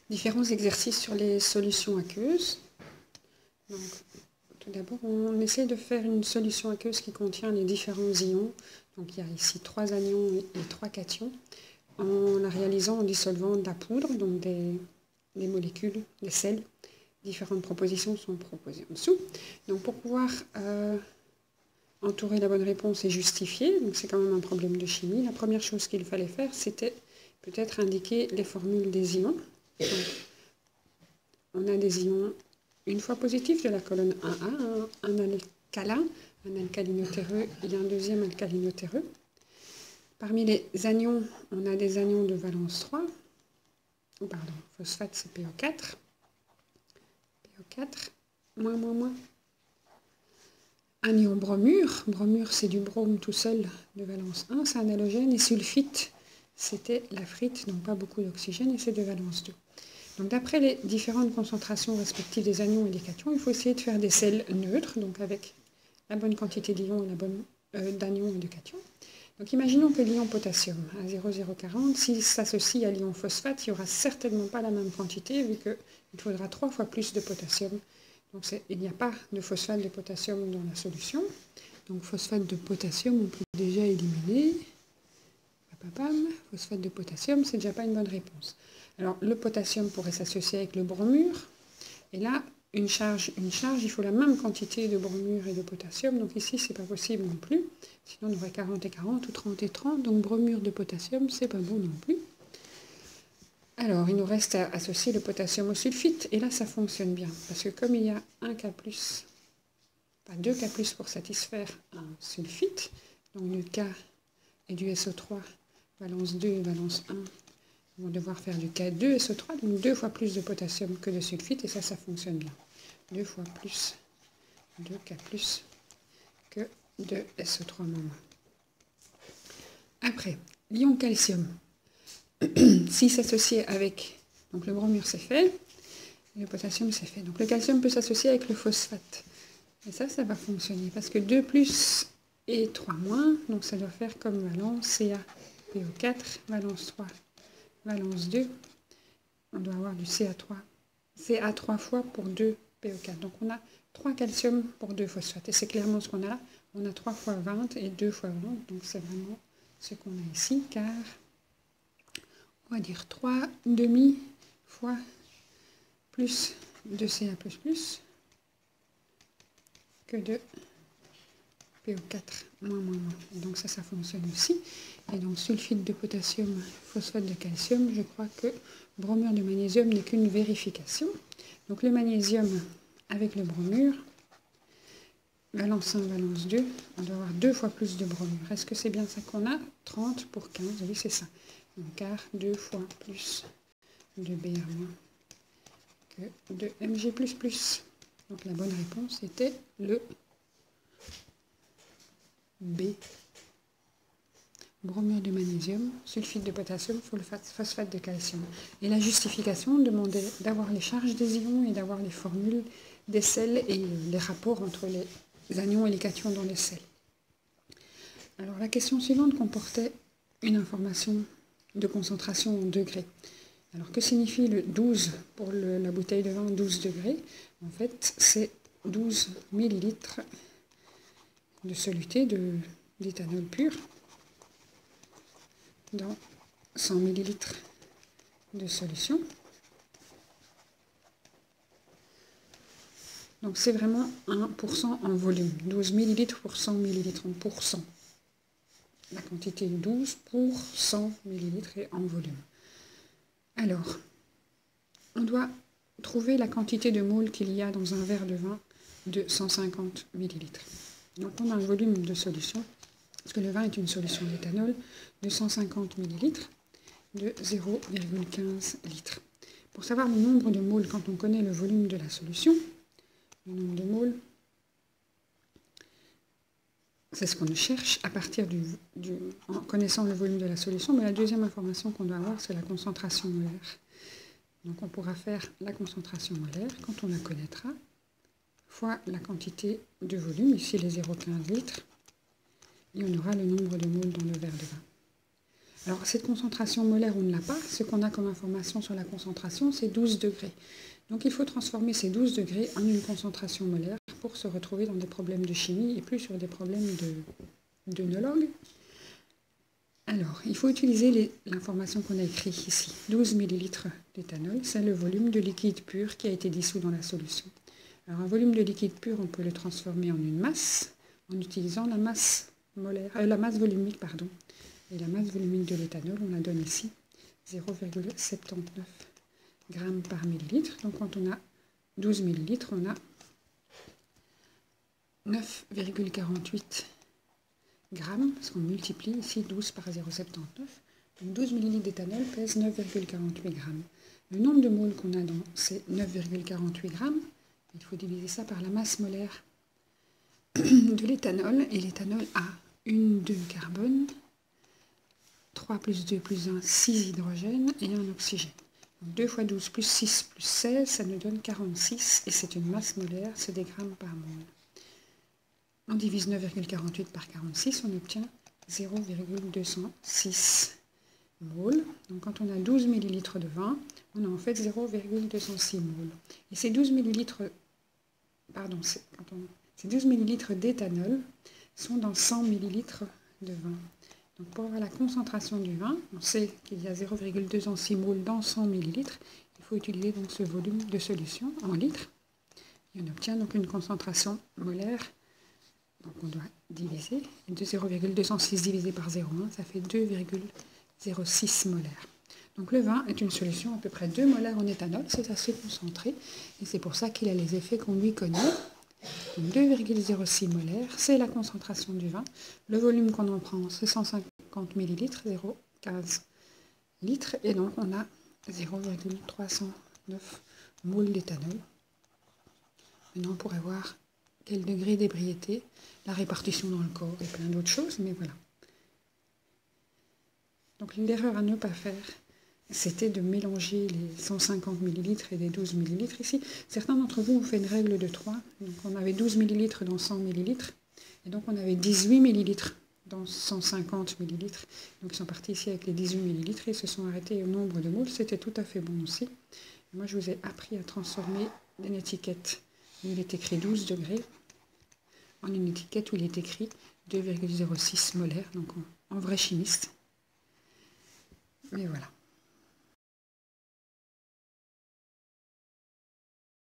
Différents exercices sur les solutions aqueuses. Donc, tout d'abord, on essaie de faire une solution aqueuse qui contient les différents ions. Donc, il y a ici 3 anions et 3 cations, en la réalisant en dissolvant de la poudre, donc des molécules, des sels. Différentes propositions sont proposées en dessous. Donc, pour pouvoir entourer la bonne réponse et justifier, donc c'est quand même un problème de chimie, la première chose qu'il fallait faire, c'était peut-être indiquer les formules des ions. Donc, on a des ions une fois positifs de la colonne 1A, un alcalin, un alcalinotéreux et un deuxième alcalinotéreux. Parmi les anions, on a des anions de valence 3, pardon, phosphate c'est PO4, PO4, moins, moins, moins. Anion bromure, bromure c'est du brome tout seul de valence 1, c'est un halogène, et sulfite, c'était la frite, donc pas beaucoup d'oxygène, et c'est de valence 2. Donc d'après les différentes concentrations respectives des anions et des cations, il faut essayer de faire des sels neutres, donc avec la bonne quantité d'ions et la bonne d'anions et de cations. Donc imaginons que l'ion potassium à 0,040, s'il s'associe à l'ion phosphate, il n'y aura certainement pas la même quantité, vu qu'il faudra 3 fois plus de potassium. Donc il n'y a pas de phosphate de potassium dans la solution. Donc phosphate de potassium, on peut déjà éliminer. Phosphate de potassium, c'est déjà pas une bonne réponse. Alors le potassium pourrait s'associer avec le bromure. Et là, une charge, il faut la même quantité de bromure et de potassium. Donc ici, c'est pas possible non plus. Sinon, on aurait 40 et 40 ou 30 et 30. Donc bromure de potassium, c'est pas bon non plus. Alors, il nous reste à associer le potassium au sulfite, et là, ça fonctionne bien, parce que comme il y a un K+, pas 2 K+, pour satisfaire un sulfite, donc le K et du SO3, valence 2 et valence 1, on va devoir faire du K2SO3, donc 2 fois plus de potassium que de sulfite, et ça fonctionne bien. 2 fois plus de K+, que de SO3-. Après, l'ion calcium. S'il s'associe avec, donc le bromure c'est fait, et le potassium c'est fait. Donc le calcium peut s'associer avec le phosphate. Et ça va fonctionner, parce que 2 plus et 3 moins, donc ça doit faire comme valence Ca, PO4, valence 3, valence 2. On doit avoir du Ca3, Ca 3 fois pour 2 PO4. Donc on a 3 calcium pour 2 phosphates. Et c'est clairement ce qu'on a là. On a 3 fois 20 et 2 fois 20. Donc c'est vraiment ce qu'on a ici, car on va dire 3 demi fois plus de Ca++ que de PO4 moins, moins, moins. Et donc ça fonctionne aussi. Et donc sulfite de potassium, phosphate de calcium, je crois que bromure de magnésium n'est qu'une vérification. Donc le magnésium avec le bromure, valence 1, valence 2, on doit avoir 2 fois plus de bromure. Est-ce que c'est bien ça qu'on a? 30 pour 15, oui c'est ça. Donc car 2 fois plus de Br- que de Mg++. Donc la bonne réponse était le B. Bromure de magnésium, sulfite de potassium, phosphate de calcium. Et la justification demandait d'avoir les charges des ions et d'avoir les formules des sels et les rapports entre les anions et les cations dans les sels. Alors la question suivante comportait une information de concentration en degrés. Alors que signifie le 12 pour la bouteille de vin 12 degrés? En fait, c'est 12 millilitres de soluté d'éthanol pur dans 100 ml de solution. Donc c'est vraiment 1% en volume, 12 ml pour 100 ml en pourcent. La quantité est 12 pour 100 ml et en volume. Alors, on doit trouver la quantité de moles qu'il y a dans un verre de vin de 150 ml. Donc on a un volume de solution, parce que le vin est une solution d'éthanol, de 150 ml de 0,15 litres. Pour savoir le nombre de moles, quand on connaît le volume de la solution, le nombre de moles, c'est ce qu'on cherche à partir en connaissant le volume de la solution, mais la deuxième information qu'on doit avoir, c'est la concentration molaire. Donc on pourra faire la concentration molaire, quand on la connaîtra, fois la quantité de volume, ici les 0,15 litres, et on aura le nombre de moles dans le verre de vin. Alors cette concentration molaire, on ne l'a pas. Ce qu'on a comme information sur la concentration, c'est 12 degrés. Donc il faut transformer ces 12 degrés en une concentration molaire pour se retrouver dans des problèmes de chimie et plus sur des problèmes d'œnologue. Alors, il faut utiliser l'information qu'on a écrite ici. 12 ml d'éthanol, c'est le volume de liquide pur qui a été dissous dans la solution. Alors un volume de liquide pur, on peut le transformer en une masse en utilisant la masse volumique, pardon. Et la masse volumique de l'éthanol, on la donne ici, 0,79 grammes par millilitre. Donc quand on a 12 millilitres, on a 9,48 grammes, parce qu'on multiplie ici 12 par 0,79. Donc 12 millilitres d'éthanol pèse 9,48 grammes. Le nombre de moles qu'on a dans ces 9,48 grammes, il faut diviser ça par la masse molaire de l'éthanol. Et l'éthanol a 2 carbone, 3 plus 2 plus 1, 6 hydrogènes et 1 oxygène. Donc 2 fois 12 plus 6 plus 16, ça nous donne 46 et c'est une masse molaire, c'est des grammes par mole. On divise 9,48 par 46, on obtient 0,206 moles. Donc quand on a 12 ml de vin, on a en fait 0,206 moles. Et ces 12 ml, ces 12 ml d'éthanol sont dans 100 ml de vin. Donc pour avoir la concentration du vin, on sait qu'il y a 0,206 moles dans 100 ml. Il faut utiliser donc ce volume de solution en litres. Et on obtient donc une concentration molaire. Donc on doit diviser. De 0,206 divisé par 0,1, ça fait 2,06 molaires. Donc le vin est une solution à peu près 2 molaires en éthanol. C'est assez concentré. Et c'est pour ça qu'il a les effets qu'on lui connaît. 2,06 molaires, c'est la concentration du vin. Le volume qu'on en prend, c'est 150 ml, 0,15 litres. Et donc on a 0,309 moles d'éthanol. Maintenant on pourrait voir quel degré d'ébriété, la répartition dans le corps et plein d'autres choses, mais voilà. Donc l'erreur à ne pas faire, c'était de mélanger les 150 ml et les 12 ml ici. Certains d'entre vous ont fait une règle de 3. Donc on avait 12 ml dans 100 ml. Et donc on avait 18 ml dans 150 ml. Donc ils sont partis ici avec les 18 ml et se sont arrêtés au nombre de moles. C'était tout à fait bon aussi. Et moi je vous ai appris à transformer une étiquette où il est écrit 12 degrés en une étiquette où il est écrit 2,06 molaires. Donc en vrai chimiste. Mais voilà.